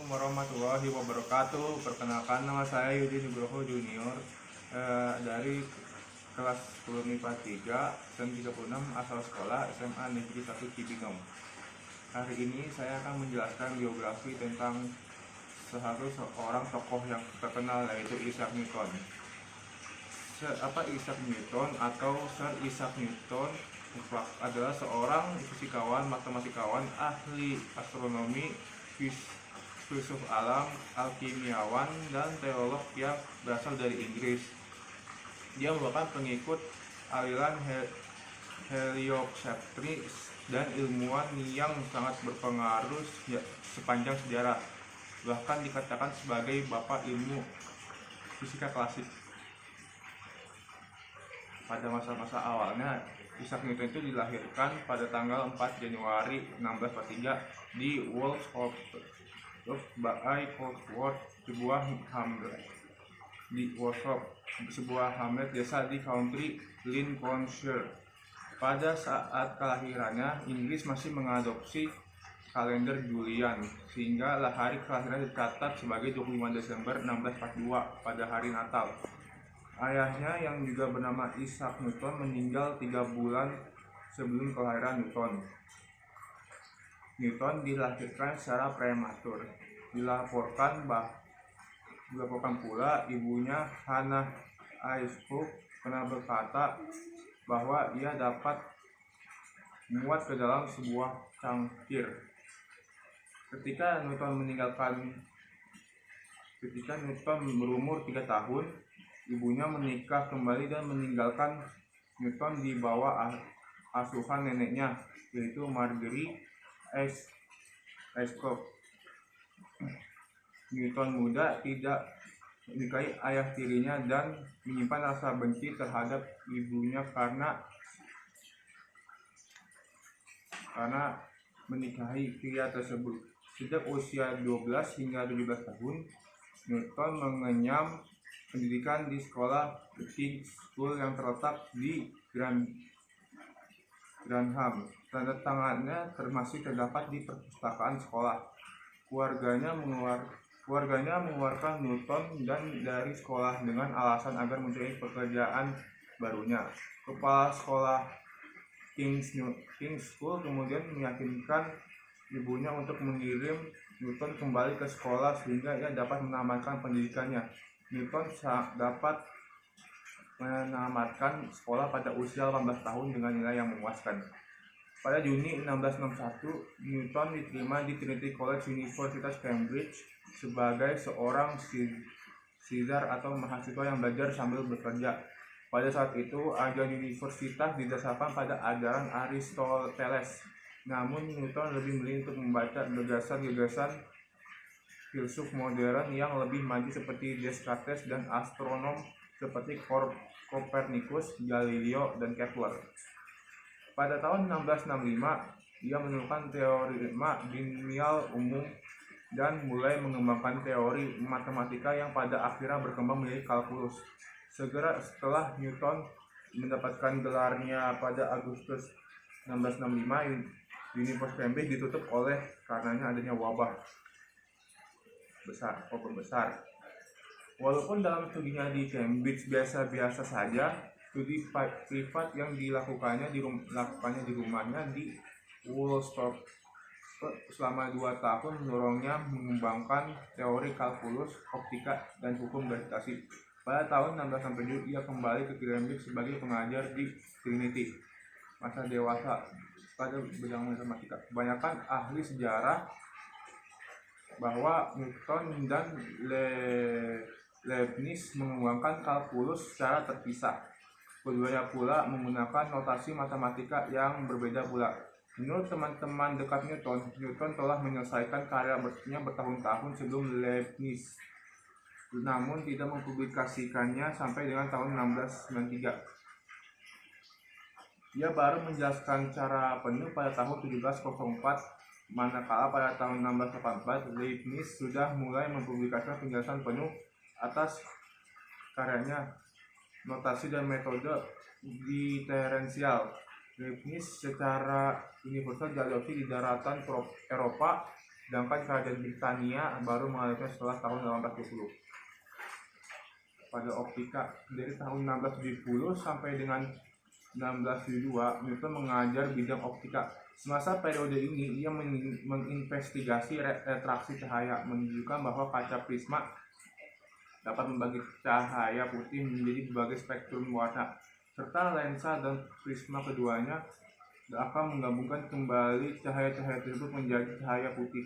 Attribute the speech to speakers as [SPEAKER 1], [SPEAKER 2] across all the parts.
[SPEAKER 1] warahmatullahi wabarakatuh. Perkenalkan, nama saya Yudi Nugroho Junior, dari kelas 10 MIPA 3 dan 36 asal sekolah SMA Negeri 1 Cibinong. Hari ini saya akan menjelaskan biografi tentang seorang tokoh yang terkenal, yaitu Isaac Newton. Isaac Newton atau Sir Isaac Newton adalah seorang fisikawan, matematikawan, ahli astronomi, filsuf alam, alkimiawan, dan teolog yang berasal dari Inggris. Dia merupakan pengikut aliran heliocentris dan ilmuwan yang sangat berpengaruh sepanjang sejarah. Bahkan dikatakan sebagai bapak ilmu fisika klasik. Pada masa-masa awalnya, Isaac Newton itu dilahirkan pada tanggal 4 Januari 1643 di Woolsthorpe by Cotswold, sebuah hamlet desa di county Lincolnshire. Pada saat kelahirannya, Inggris masih mengadopsi kalender Julian, sehingga hari kelahirannya dicatat sebagai 25 Desember 1642 pada hari Natal. Ayahnya yang juga bernama Isaac Newton meninggal 3 bulan sebelum kelahiran Newton. Newton dilahirkan secara prematur. Dilaporkan pula ibunya Hannah Icehook pernah berkata bahwa ia dapat muat ke dalam sebuah cangkir. Ketika Newton berumur 3 tahun, ibunya menikah kembali dan meninggalkan Newton di bawah asuhan neneknya, yaitu Margery Icehook. Newton muda tidak menikahi ayah tirinya dan menyimpan rasa benci terhadap ibunya karena menikahi pria tersebut. Sejak usia 12 hingga 17 tahun, Newton mengenyam pendidikan di sekolah The King's School yang terletak di Grantham. Tanda tangannya masih terdapat di perpustakaan sekolah. Keluarganya mengeluarkan Newton dari sekolah dengan alasan agar mencari pekerjaan barunya. Kepala sekolah King's School kemudian meyakinkan ibunya untuk mengirim Newton kembali ke sekolah sehingga ia dapat menamatkan pendidikannya. Newton dapat menamatkan sekolah pada usia 18 tahun dengan nilai yang memuaskan. Pada Juni 1661, Newton diterima di Trinity College, Universitas Cambridge sebagai seorang Caesar atau mahasiswa yang belajar sambil bekerja. Pada saat itu, ajaran universitas didasarkan pada ajaran Aristoteles. Namun, Newton lebih memilih untuk membaca gagasan-gagasan filsuf modern yang lebih maju seperti Descartes dan astronom seperti Copernicus, Galileo, dan Kepler. Pada tahun 1665, ia menemukan teorema binomial umum dan mulai mengembangkan teori matematika yang pada akhirnya berkembang menjadi kalkulus. Segera setelah Newton mendapatkan gelarnya pada Agustus 1665, Universitas Cambridge ditutup karenanya adanya wabah besar. Walaupun dalam studinya di Cambridge biasa-biasa saja, studi privat yang dilakukannya di rumahnya di Woolsthorpe selama 2 tahun mendorongnya mengembangkan teori kalkulus, optika, dan hukum gravitasi. Pada tahun 1667 ia kembali ke Cambridge sebagai pengajar di Trinity. Masa dewasa pada bidang matematika. Kebanyakan ahli sejarah bahwa Newton dan Leibniz mengembangkan kalkulus secara terpisah. Keduanya pula menggunakan notasi matematika yang berbeda pula. Menurut teman-teman dekat Newton telah menyelesaikan karyanya bertahun-tahun sebelum Leibniz, namun tidak mempublikasikannya sampai dengan tahun 1693. Ia baru menjelaskan cara penuh pada tahun 1704, manakala pada tahun 1684 Leibniz sudah mulai mempublikasikan penjelasan penuh atas karyanya notasi dan metode diferensial. Leibniz secara universal diadopsi di daratan Eropa sedangkan kerajaan Britania baru mengalaminya setelah tahun 1820. Pada optika, dari tahun 1670 sampai dengan 1672, Newton mengajar bidang optika. Semasa periode ini, ia menginvestigasi refraksi cahaya, menunjukkan bahwa kaca prisma dapat membagi cahaya putih menjadi berbagai spektrum warna, serta lensa dan prisma keduanya akan menggabungkan kembali cahaya-cahaya tersebut menjadi cahaya putih.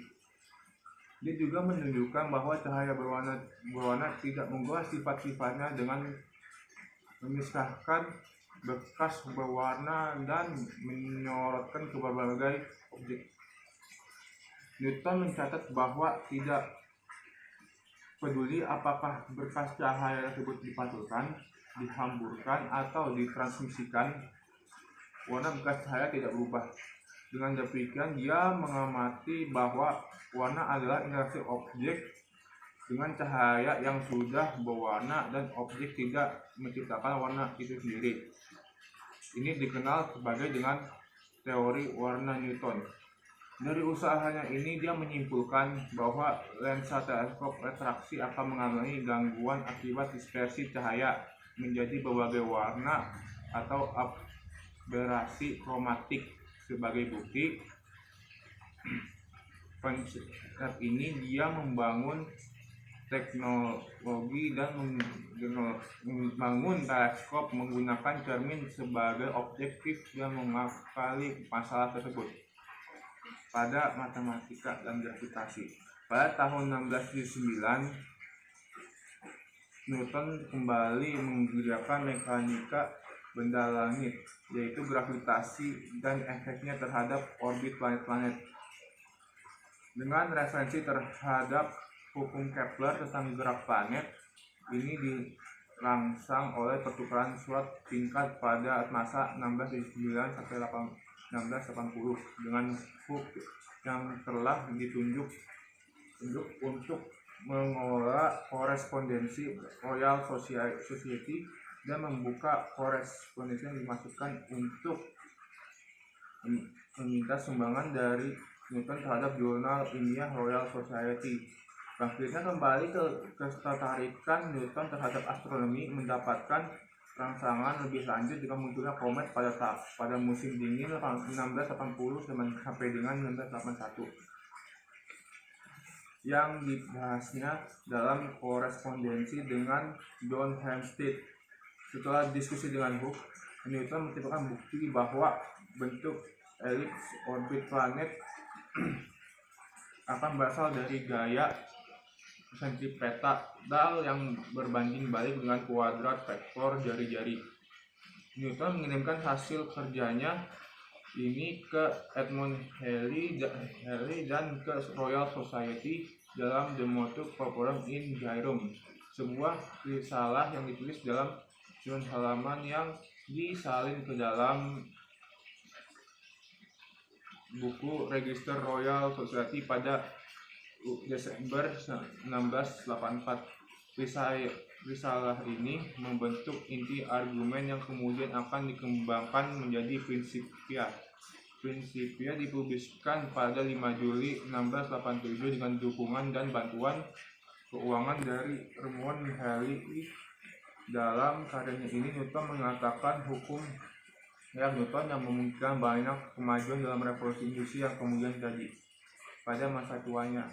[SPEAKER 1] Dia juga menunjukkan bahwa cahaya berwarna tidak mengubah sifat-sifatnya dengan memisahkan bekas berwarna dan menyorotkan ke berbagai objek. Newton mencatat bahwa tidak peduli apakah bekas cahaya tersebut dipantulkan, dihamburkan, atau ditransmisikan, warna bekas cahaya tidak berubah. Dengan demikian, dia mengamati bahwa warna adalah interaksi objek dengan cahaya yang sudah berwarna dan objek tidak menciptakan warna itu sendiri. Ini dikenal sebagai dengan teori warna Newton. Dari usahanya ini dia menyimpulkan bahwa lensa teleskop refraksi akan mengalami gangguan akibat dispersi cahaya menjadi berbagai warna atau aberrasi kromatik. Sebagai bukti konsep ini, dia membangun teknologi dan membangun teleskop menggunakan cermin sebagai objektif yang mengakali masalah tersebut pada matematika dan gravitasi. Pada tahun 1609, Newton kembali menggunakan mekanika benda langit, yaitu gravitasi dan efeknya terhadap orbit planet-planet. Dengan referensi terhadap hukum Kepler tentang gerak planet, ini dirangsang oleh pertukaran surat singkat pada masa 1679 sampai 1680 dengan Hooke yang telah ditunjuk untuk mengelola korespondensi Royal Society dan membuka korespondensi yang dimaksudkan untuk meminta sumbangan dari Newton terhadap jurnal Ilmiah Royal Society. Akhirnya kembali ke ketertarikan Newton terhadap astronomi mendapatkan rangsangan lebih lanjut dengan munculnya komet pada musim dingin 1680 sampai dengan 1681 yang dibahasnya dalam korespondensi dengan John Hempstead. Setelah diskusi dengan Hooke, Newton menemukan bukti bahwa bentuk elips orbit planet akan berasal dari gaya sentripetal yang berbanding balik dengan kuadrat vektor jari-jari. Newton mengirimkan hasil kerjanya ini ke Edmund Halley dan ke Royal Society dalam The Motu Corporum in Gyrum, sebuah risalah yang ditulis dalam 9 halaman yang disalin ke dalam buku Register Royal Society pada Desember 1684. Risalah ini membentuk inti argumen yang kemudian akan dikembangkan menjadi Principia. Principia dipublikasikan pada 5 Juli 1687 dengan dukungan dan bantuan keuangan dari Edmund Halley. Dalam karyanya ini, Newton mengatakan hukum Newton yang memungkinkan banyak kemajuan dalam revolusi industri yang kemudian terjadi pada masa tuanya.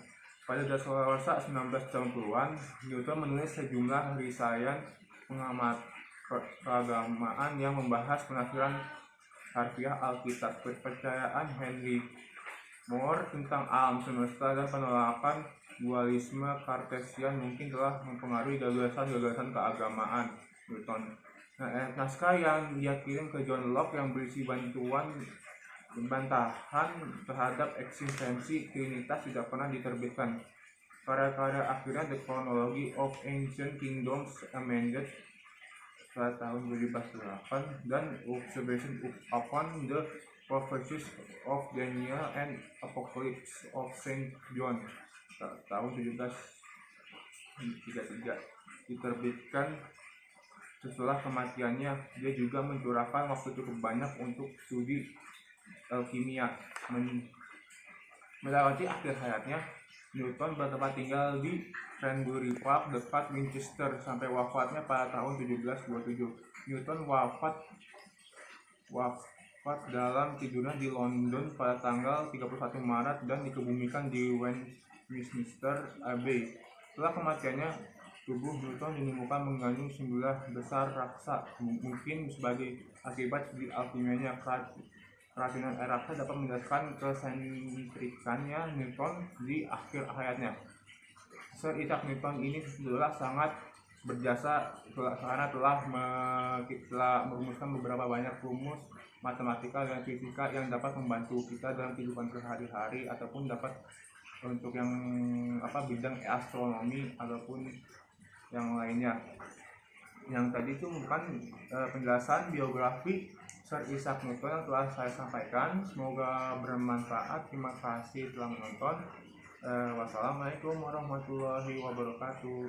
[SPEAKER 1] Pada dasar 1990-an, Newton menulis sejumlah risalah pengamat keagamaan yang membahas penafsiran harfiah Alkitab, kepercayaan Henry Moore tentang alam semesta, dan penolakan dualisme Kartesian mungkin telah mempengaruhi gagasan-gagasan keagamaan Newton. Naskah yang dia kirim ke John Locke yang berisi bantahan terhadap eksistensi Trinitas tidak pernah diterbitkan. Karya-karya akhirnya The Chronology of Ancient Kingdoms Amended pada tahun 2008 dan Observation upon the Prophecies of Daniel and Apocalypse of Saint John tahun 1733 diterbitkan setelah kematiannya. Dia juga mencurahkan waktu cukup banyak untuk studi alkimia, Melewati akhir hayatnya, Newton bertempat tinggal di Cranberry Park dekat Winchester sampai wafatnya pada tahun 1727. Newton wafat dalam tidurnya di London pada tanggal 31 Maret dan dikebumikan di Westminster Abbey. Setelah kematiannya, tubuh Newton ditemukan mengandung 9 besar raksa, mungkin sebagai akibat di alkimianya. Keracunan air raksa dapat menjelaskan kesentrikannya Newton di akhir hayatnya. Sir Isaac Newton ini telah sangat berjasa karena telah merumuskan beberapa banyak rumus matematika dan fisika yang dapat membantu kita dalam kehidupan sehari-hari ataupun dapat untuk yang bidang astronomi ataupun yang lainnya. Yang tadi itu bukan penjelasan biografi Sir Isaac Newton yang telah saya sampaikan. Semoga bermanfaat. Terima kasih telah menonton. Wassalamualaikum warahmatullahi wabarakatuh.